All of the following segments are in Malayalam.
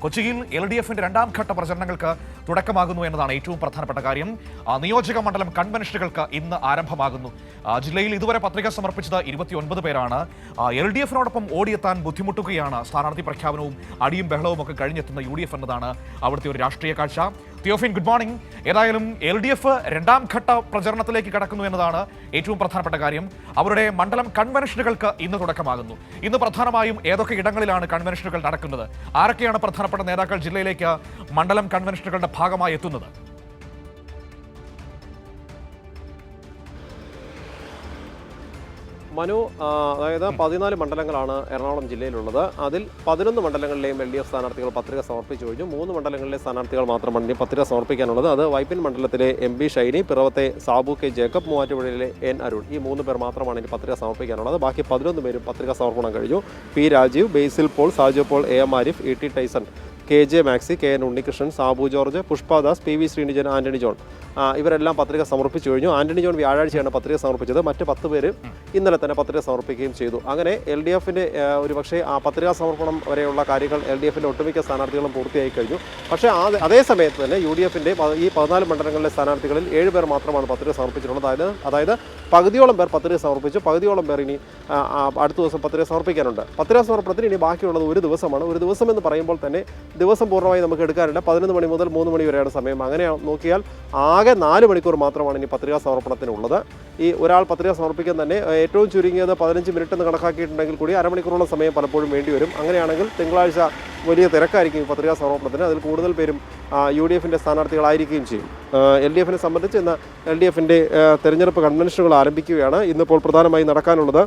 കൊച്ചിയിൽ LDFന്റെ രണ്ടാം ഘട്ട പ്രചരണങ്ങൾക്ക് തുടക്കമാകുന്നു എന്നതാണ് ഏറ്റവും പ്രധാനപ്പെട്ട കാര്യം. നിയോജക മണ്ഡലം കൺവെൻഷനുകൾക്ക് ഇന്ന് ആരംഭമാകുന്നു. ജില്ലയിൽ ഇതുവരെ പത്രിക സമർപ്പിച്ചത് 29 പേരാണ്. LDFനോടൊപ്പം ഓടിയെത്താൻ ബുദ്ധിമുട്ടുകയാണ്. സ്ഥാനാർത്ഥി പ്രഖ്യാപനവും അടിയും ബഹളവും ഒക്കെ കഴിഞ്ഞെത്തുന്ന UDF എന്നതാണ് അവിടുത്തെ ഒരു രാഷ്ട്രീയ കാഴ്ച. Theophin, good morning. ഏതായാലും LDF രണ്ടാം ഘട്ട പ്രചരണത്തിലേക്ക് കടക്കുന്നു എന്നതാണ് ഏറ്റവും പ്രധാനപ്പെട്ട കാര്യം. അവരുടെ മണ്ഡലം കൺവെൻഷനുകൾക്ക് ഇന്ന് തുടക്കമാകുന്നു. ഇന്ന് പ്രധാനമായും ഏതൊക്കെ ഇടങ്ങളിലാണ് കൺവെൻഷനുകൾ നടക്കുന്നത്? ആരൊക്കെയാണ് പ്രധാനപ്പെട്ട നേതാക്കൾ ജില്ലയിലേക്ക് മണ്ഡലം കൺവെൻഷനുകളുടെ ഭാഗമായി എത്തുന്നത്? മനു, അതായത് 14 മണ്ഡലങ്ങളാണ് എറണാകുളം ജില്ലയിലുള്ളത്. അതിൽ 11 മണ്ഡലങ്ങളിലെയും LDF സ്ഥാനാർത്ഥികൾ പത്രിക സമർപ്പിച്ചു കഴിഞ്ഞു. 3 മണ്ഡലങ്ങളിലെ സ്ഥാനാർത്ഥികൾ മാത്രമാണ് ഇനി പത്രിക സമർപ്പിക്കാനുള്ളത്. അത് വൈപ്പിൻ മണ്ഡലത്തിലെ MB ഷൈനി, പിറവത്തെ സാബു കെ ജേക്കബ്, മൂവാറ്റുപുഴയിലെ N അരുൺ. ഈ 3 പേർ മാത്രമാണ് ഇനി പത്രിക സമർപ്പിക്കാനുള്ളത്. ബാക്കി 11 പേരും പത്രിക സമർപ്പണം കഴിഞ്ഞു. P Rajeev, Basil Paul, Saju Paul, AM Arif, ET Tyson, KJ Maxi, KN Unnikrishnan, Sabu George, Pushpadas, PV Sreenijan, Antony John ഇവരെല്ലാം പത്രിക സമർപ്പിച്ചു കഴിഞ്ഞു. ആന്റണി ജോൺ വ്യാഴാഴ്ചയാണ് പത്രിക സമർപ്പിച്ചത്. മറ്റ് 10 പേര് ഇന്നലെ തന്നെ പത്രിക സമർപ്പിക്കുകയും ചെയ്തു. അങ്ങനെ LDFന്റെ ഒരുപക്ഷെ ആ പത്രികാ സമർപ്പണം വരെയുള്ള കാര്യങ്ങൾ LDFന്റെ ഒട്ടുമിക്ക സ്ഥാനാർത്ഥികളും പൂർത്തിയായി കഴിഞ്ഞു. പക്ഷേ അതേ സമയത്ത് തന്നെ UDFന്റെ ഈ 14 മണ്ഡലങ്ങളിലെ സ്ഥാനാർത്ഥികളിൽ 7 പേർ മാത്രമാണ് പത്രിക സമർപ്പിച്ചിട്ടുള്ളത്. അതായത് പകുതിയോളം പേർ പത്രിക സമർപ്പിച്ചു. പകുതിയോളം പേർ ഇനി അടുത്ത ദിവസം പത്രിക സമർപ്പിക്കാനുണ്ട്. പത്രിക സമർപ്പണത്തിന് ഇനി ബാക്കിയുള്ളത് ഒരു ദിവസമാണ്. ഒരു ദിവസം എന്ന് പറയുമ്പോൾ തന്നെ ദിവസം പൂർണ്ണമായി നമുക്ക് എടുക്കാനില്ല. 11 മണി മുതൽ 3 മണി വരെയാണ് സമയം. അങ്ങനെ നോക്കിയാൽ ആകെ 4 മണിക്കൂർ മാത്രമാണ് ഇനി പത്രികാ സമർപ്പണത്തിനുള്ളത്. ഈ ഒരാൾ പത്രിക സമർപ്പിക്കാൻ തന്നെ ഏറ്റവും ചുരുങ്ങിയത് 15 മിനിറ്റ് എന്ന് കണക്കാക്കിയിട്ടുണ്ടെങ്കിൽ കൂടി അരമണിക്കൂറോളം സമയം പലപ്പോഴും വേണ്ടിവരും. അങ്ങനെയാണെങ്കിൽ തിങ്കളാഴ്ച വലിയ തിരക്കായിരിക്കും ഈ പത്രികാ സമർപ്പണത്തിന്. അതിൽ കൂടുതൽ പേരും UDFന്റെ സ്ഥാനാർത്ഥികളായിരിക്കുകയും ചെയ്യും. LDFനെ സംബന്ധിച്ച് ഇന്ന് LDFന്റെ തെരഞ്ഞെടുപ്പ് കൺവെൻഷനുകൾ ആരംഭിക്കുകയാണ്. ഇന്നിപ്പോൾ പ്രധാനമായി നടക്കാനുള്ളത്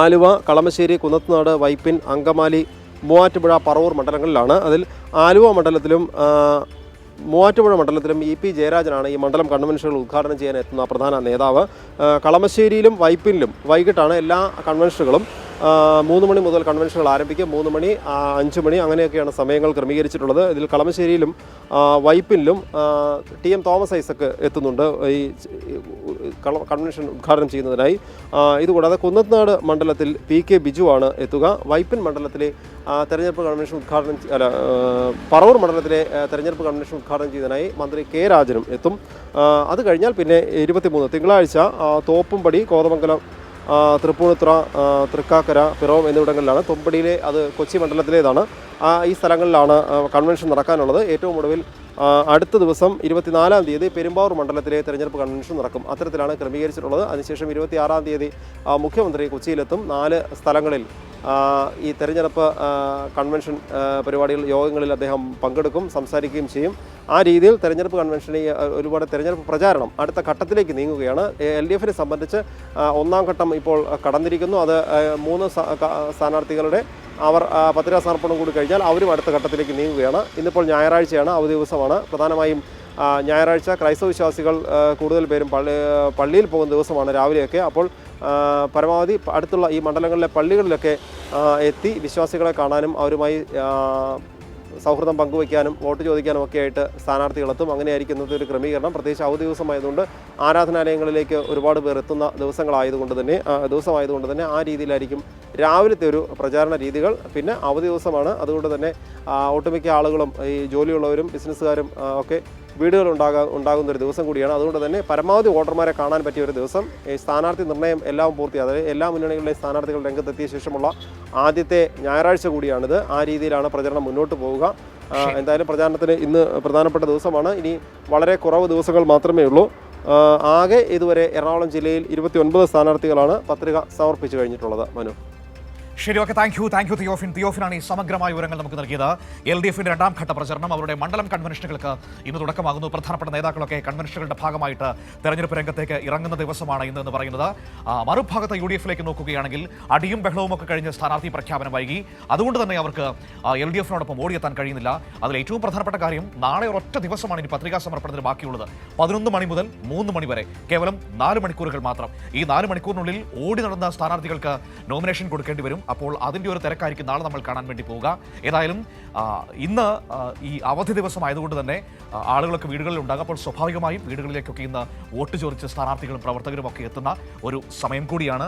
ആലുവ, കളമശ്ശേരി, കുന്നത്തുനാട്, വൈപ്പിൻ, അങ്കമാലി, മൂവാറ്റുപുഴ, പറവൂർ മണ്ഡലങ്ങളിലാണ്. അതിൽ ആലുവ മണ്ഡലത്തിലും മൂവാറ്റുപുഴ മണ്ഡലത്തിലും EP ജയരാജനാണ് ഈ മണ്ഡലം കൺവെൻഷനുകൾ ഉദ്ഘാടനം ചെയ്യാൻ എത്തുന്ന പ്രധാന നേതാവ്. കളമശ്ശേരിയിലും വൈപ്പിനിലും വൈകിട്ടാണ് എല്ലാ കൺവെൻഷനുകളും. 3 മണി മുതൽ കൺവെൻഷനുകൾ ആരംഭിക്കും. 3 മണി, 5 മണി അങ്ങനെയൊക്കെയാണ് സമയങ്ങൾ ക്രമീകരിച്ചിട്ടുള്ളത്. ഇതിൽ കളമശ്ശേരിയിലും വൈപ്പിനിലും TM തോമസ് ഐസക് എത്തുന്നുണ്ട് ഈ കൺവെൻഷൻ ഉദ്ഘാടനം ചെയ്യുന്നതിനായി. ഇതുകൂടാതെ കുന്നത്തുനാട് മണ്ഡലത്തിൽ PK ബിജു ആണ് എത്തുക. വൈപ്പിൻ മണ്ഡലത്തിലെ തെരഞ്ഞെടുപ്പ് കൺവെൻഷൻ പറവൂർ മണ്ഡലത്തിലെ തെരഞ്ഞെടുപ്പ് കൺവെൻഷൻ ഉദ്ഘാടനം ചെയ്യുന്നതിനായി മന്ത്രി K രാജനും എത്തും. അത് കഴിഞ്ഞാൽ പിന്നെ 23 തിങ്കളാഴ്ച തോപ്പുംപടി, കോതമംഗലം, തൃപ്പൂണിത്തുറ, തൃക്കാക്കര, പിറവം എന്നിവിടങ്ങളിലാണ്. തൊമ്പടിയിലെ അത് കൊച്ചി മണ്ഡലത്തിലേതാണ്. ഈ സ്ഥലങ്ങളിലാണ് കൺവെൻഷൻ നടക്കാനുള്ളത്. ഏറ്റവും ഒടുവിൽ അടുത്ത ദിവസം 24-ാം തീയതി പെരുമ്പാവൂർ മണ്ഡലത്തിലെ തെരഞ്ഞെടുപ്പ് കൺവെൻഷൻ നടക്കും. അത്തരത്തിലാണ് ക്രമീകരിച്ചിട്ടുള്ളത്. അതിനുശേഷം 26-ാം തീയതി മുഖ്യമന്ത്രി കൊച്ചിയിലെത്തും. 4 സ്ഥലങ്ങളിൽ ഈ തെരഞ്ഞെടുപ്പ് കൺവെൻഷൻ പരിപാടികൾ, യോഗങ്ങളിൽ അദ്ദേഹം പങ്കെടുക്കും, സംസാരിക്കുകയും ചെയ്യും. ആ രീതിയിൽ തെരഞ്ഞെടുപ്പ് കൺവെൻഷന് ഒരുപാട് തെരഞ്ഞെടുപ്പ് പ്രചാരണം അടുത്ത ഘട്ടത്തിലേക്ക് നീങ്ങുകയാണ്. LDFനെ സംബന്ധിച്ച് 1-ാം ഘട്ടം ഇപ്പോൾ കടന്നിരിക്കുന്നു. അത് 3 സ്ഥാനാർത്ഥികളുടെ അവർ പത്രികാ സമർപ്പണം കൂടി കഴിഞ്ഞാൽ അവരും അടുത്ത ഘട്ടത്തിലേക്ക് നീങ്ങുകയാണ്. ഇന്നിപ്പോൾ ഞായറാഴ്ചയാണ്, അവധി ദിവസമാണ്. പ്രധാനമായും ഞായറാഴ്ച ക്രൈസ്തവ വിശ്വാസികൾ കൂടുതൽ പേരും പള്ളിയിൽ പോകുന്ന ദിവസമാണ് രാവിലെയൊക്കെ. അപ്പോൾ പരമാവധി അടുത്തുള്ള ഈ മണ്ഡലങ്ങളിലെ പള്ളികളിലൊക്കെ എത്തി വിശ്വാസികളെ കാണാനും അവരുമായി സൗഹൃദം പങ്കുവയ്ക്കാനും വോട്ട് ചോദിക്കാനും ഒക്കെ ആയിട്ട് സ്ഥാനാർത്ഥികളെത്തും. അങ്ങനെയായിരിക്കും ഇന്നത്തെ ഒരു ക്രമീകരണം. പ്രത്യേകിച്ച് അവധി ദിവസമായതുകൊണ്ട് ആരാധനാലയങ്ങളിലേക്ക് ഒരുപാട് പേർ എത്തുന്ന ദിവസമായതുകൊണ്ട് തന്നെ ആ രീതിയിലായിരിക്കും രാവിലത്തെ ഒരു പ്രചാരണ രീതികൾ. പിന്നെ അവധി ദിവസമാണ്, അതുകൊണ്ട് തന്നെ ഒട്ടുമിക്ക ആളുകളും ഈ ജോലിയുള്ളവരും ബിസിനസ്സുകാരും ഒക്കെ വീടുകൾ ഉണ്ടാകുന്ന ഒരു ദിവസം കൂടിയാണ്. അതുകൊണ്ട് തന്നെ പരമാവധി വോട്ടർമാരെ കാണാൻ പറ്റിയ ഒരു ദിവസം. ഈ സ്ഥാനാർത്ഥി നിർണ്ണയം എല്ലാം പൂർത്തിയായി, അതായത് എല്ലാ മുന്നണികളിലെ സ്ഥാനാർത്ഥികൾ രംഗത്തെത്തിയ ശേഷമുള്ള ആദ്യത്തെ ഞായറാഴ്ച കൂടിയാണിത്. ആ രീതിയിലാണ് പ്രചരണം മുന്നോട്ട് പോവുക. എന്തായാലും പ്രചാരണത്തിന് ഇന്ന് പ്രധാനപ്പെട്ട ദിവസമാണ്. ഇനി വളരെ കുറവ് ദിവസങ്ങൾ മാത്രമേ ഉള്ളൂ. ആകെ ഇതുവരെ എറണാകുളം ജില്ലയിൽ 29 സ്ഥാനാർത്ഥികളാണ് പത്രിക സമർപ്പിച്ചു കഴിഞ്ഞിട്ടുള്ളത്. മനു, ശരി, ഓക്കെ, താങ്ക് യു തിയോഫിനാണ് ഈ സമഗ്രമായ വിവരങ്ങൾ നമുക്ക് നൽകിയത്. LDFന്റെ രണ്ടാം ഘട്ട പ്രചരണം അവരുടെ മണ്ഡലം കൺവെൻഷനുകൾക്ക് ഇന്ന് തുടക്കമാകുന്നു. പ്രധാനപ്പെട്ട നേതാക്കളൊക്കെ കൺവെൻഷനുകളുടെ ഭാഗമായിട്ട് തെരഞ്ഞെടുപ്പ് രംഗത്തേക്ക് ഇറങ്ങുന്ന ദിവസമാണ് ഇന്ന് എന്ന് പറയുന്നത്. മറുഭാഗത്ത് UDFിലേക്ക് നോക്കുകയാണെങ്കിൽ അടിയും ബഹളവും ഒക്കെ കഴിഞ്ഞ് സ്ഥാനാർത്ഥി പ്രഖ്യാപനം വൈകി. അതുകൊണ്ട് തന്നെ അവർക്ക് LDFനോടൊപ്പം ഓടിയെത്താൻ കഴിയുന്നില്ല. അതിൽ ഏറ്റവും പ്രധാനപ്പെട്ട കാര്യം, നാളെ ഒരൊറ്റ ദിവസമാണ് ഇനി പത്രികാ സമർപ്പണത്തിന് ബാക്കിയുള്ളത്. 11 മണി മുതൽ 3 മണി വരെ കേവലം 4 മണിക്കൂറുകൾ മാത്രം. ഈ 4 മണിക്കൂറിനുള്ളിൽ ഓടി നടന്ന സ്ഥാനാർത്ഥികൾക്ക് നോമിനേഷൻ കൊടുക്കേണ്ടി വരും. അപ്പോൾ അതിൻ്റെ ഒരു തിരക്കായിരിക്കും നാളെ നമ്മൾ കാണാൻ വേണ്ടി പോവുക. ഏതായാലും ഇന്ന് ഈ അവധി ദിവസമായതുകൊണ്ട് തന്നെ ആളുകളൊക്കെ വീടുകളിൽ ഉണ്ടാകും. അപ്പോൾ സ്വാഭാവികമായും വീടുകളിലേക്കൊക്കെ ഇന്ന് വോട്ട് ചോദിച്ച് സ്ഥാനാർത്ഥികളും പ്രവർത്തകരും ഒക്കെ എത്തുന്ന ഒരു സമയം കൂടിയാണ്.